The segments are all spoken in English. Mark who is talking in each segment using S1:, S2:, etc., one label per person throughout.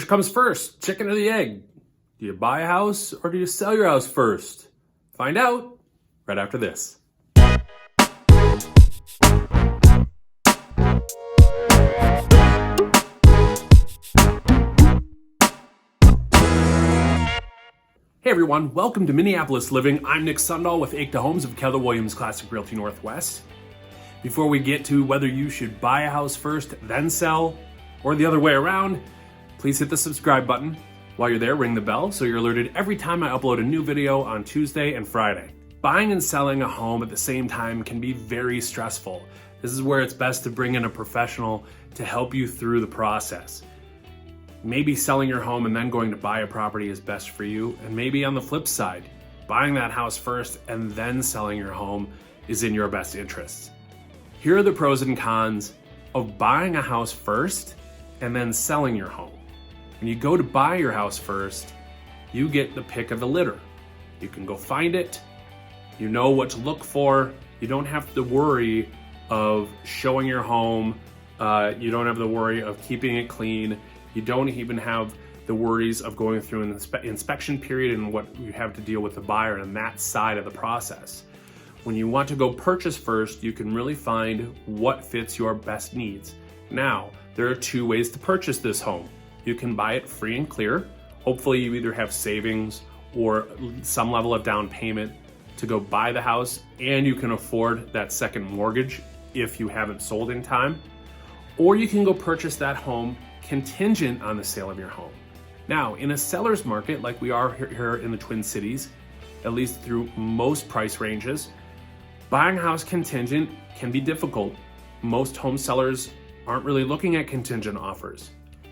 S1: Which comes first, chicken or the egg? Do you buy a house or do you sell your house first? Find out right after this. Hey everyone, welcome to Minneapolis Living. I'm Nick Sundahl with Acta Homes of Keller Williams Classic Realty Northwest. Before we get to whether you should buy a house first, then sell, or the other way around, please hit the subscribe button. While you're there, ring the bell so you're alerted every time I upload a new video on Tuesday and Friday. Buying and selling a home at the same time can be very stressful. This is where it's best to bring in a professional to help you through the process. Maybe selling your home and then going to buy a property is best for you, and maybe on the flip side, buying that house first and then selling your home is in your best interests. Here are the pros and cons of buying a house first and then selling your home. When you go to buy your house first, you get the pick of the litter. You can go find it, you know what to look for, you don't have to worry of showing your home, you don't have the worry of keeping it clean, you don't even have the worries of going through an inspection period and what you have to deal with the buyer on that side of the process. When you want to go purchase first, you can really find what fits your best needs. Now, there are two ways to purchase this home. You can buy it free and clear. Hopefully you either have savings or some level of down payment to go buy the house, and you can afford that second mortgage if you haven't sold in time. Or you can go purchase that home contingent on the sale of your home. Now, in a seller's market like we are here in the Twin Cities, at least through most price ranges, buying a house contingent can be difficult. Most home sellers aren't really looking at contingent offers.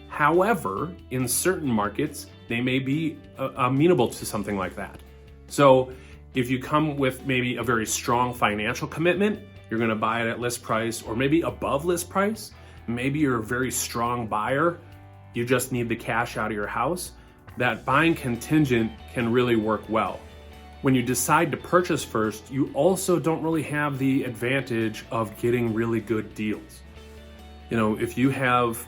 S1: However, in certain markets, they may be amenable to something like that. So if you come with maybe a very strong financial commitment, you're gonna buy it at list price or maybe above list price. Maybe you're a very strong buyer, you just need the cash out of your house, that buying contingent can really work well. When you decide to purchase first, you also don't really have the advantage of getting really good deals. You know, if you have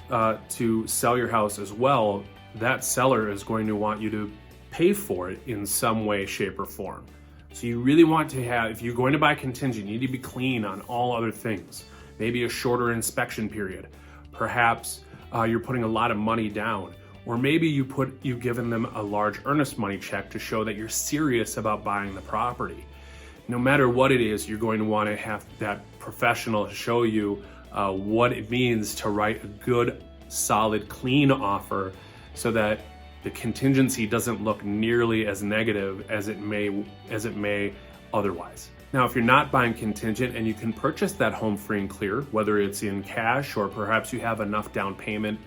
S1: to sell your house as well, that seller is going to want you to pay for it in some way, shape, or form. So you really want to have, if you're going to buy contingent, you need to be clean on all other things. Maybe a shorter inspection period. Perhaps you're putting a lot of money down. Or maybe you've given them a large earnest money check to show that you're serious about buying the property. No matter what it is, you're going to want to have that professional show you what it means to write a good, solid, clean offer so that the contingency doesn't look nearly as negative as it may otherwise. Now, if you're not buying contingent and you can purchase that home free and clear, whether it's in cash or perhaps you have enough down payment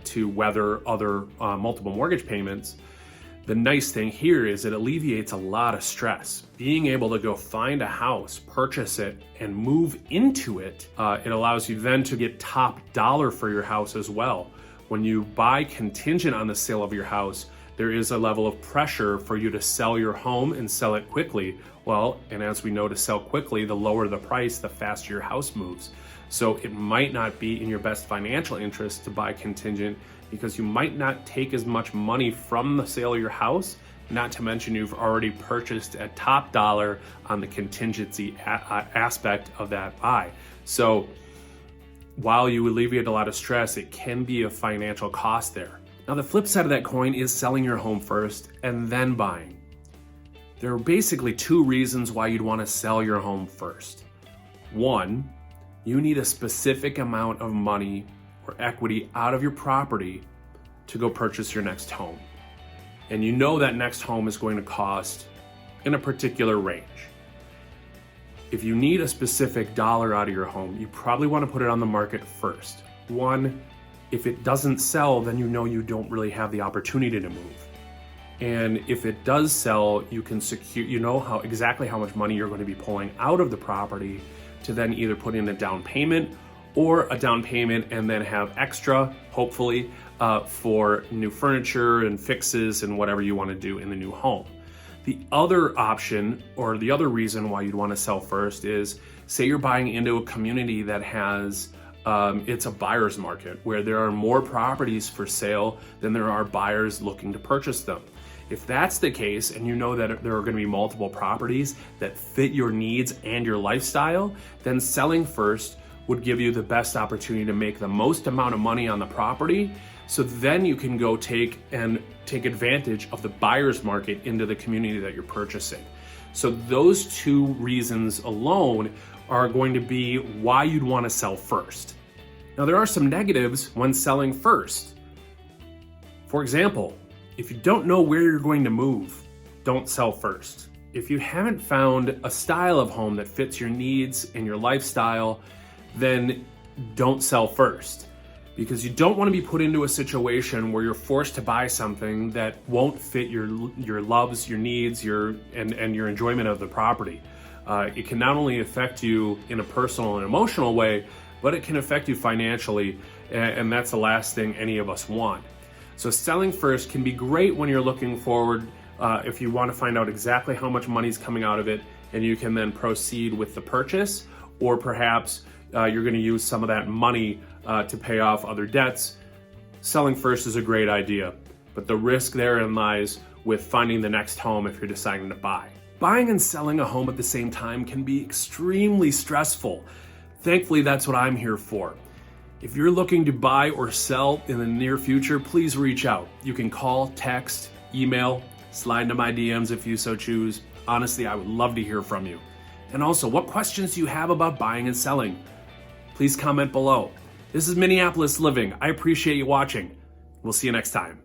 S1: to weather other multiple mortgage payments, the nice thing here is it alleviates a lot of stress. Being able to go find a house, purchase it, and move into it, it allows you then to get top dollar for your house as well. When you buy contingent on the sale of your house, there is a level of pressure for you to sell your home and sell it quickly. Well, and as we know, to sell quickly, the lower the price, the faster your house moves. So it might not be in your best financial interest to buy contingent because you might not take as much money from the sale of your house, not to mention you've already purchased at top dollar on the contingency aspect of that buy. So while you alleviate a lot of stress, it can be a financial cost there. Now, the flip side of that coin is selling your home first and then buying. There are basically two reasons why you'd want to sell your home first. One, you need a specific amount of money or equity out of your property to go purchase your next home. And you know that next home is going to cost in a particular range. If you need a specific dollar out of your home, you probably want to put it on the market first. One, if it doesn't sell, then you know you don't really have the opportunity to move. And if it does sell, you can secure, you know exactly how much money you're going to be pulling out of the property to then either put in a down payment or a down payment and then have extra, hopefully, for new furniture and fixes and whatever you want to do in the new home. The other option, or the other reason why you'd want to sell first is, say you're buying into a community that has it's a buyer's market where there are more properties for sale than there are buyers looking to purchase them. If that's the case, and you know that there are going to be multiple properties that fit your needs and your lifestyle, then selling first would give you the best opportunity to make the most amount of money on the property. So then you can go take advantage of the buyer's market into the community that you're purchasing. So those two reasons alone are going to be why you'd want to sell first. Now, there are some negatives when selling first. For example, if you don't know where you're going to move, don't sell first. If you haven't found a style of home that fits your needs and your lifestyle, then don't sell first. Because you don't want to be put into a situation where you're forced to buy something that won't fit your loves, your needs, and your enjoyment of the property. It can not only affect you in a personal and emotional way, but it can affect you financially, and that's the last thing any of us want. So selling first can be great when you're looking forward, if you want to find out exactly how much money's coming out of it, and you can then proceed with the purchase, or perhaps you're going to use some of that money to pay off other debts. Selling first is a great idea, but the risk therein lies with finding the next home if you're deciding to buy. Buying and selling a home at the same time can be extremely stressful. Thankfully, that's what I'm here for. If you're looking to buy or sell in the near future, please reach out. You can call, text, email, slide into my DMs if you so choose. Honestly, I would love to hear from you. And also, what questions do you have about buying and selling? Please comment below. This is Minneapolis Living. I appreciate you watching. We'll see you next time.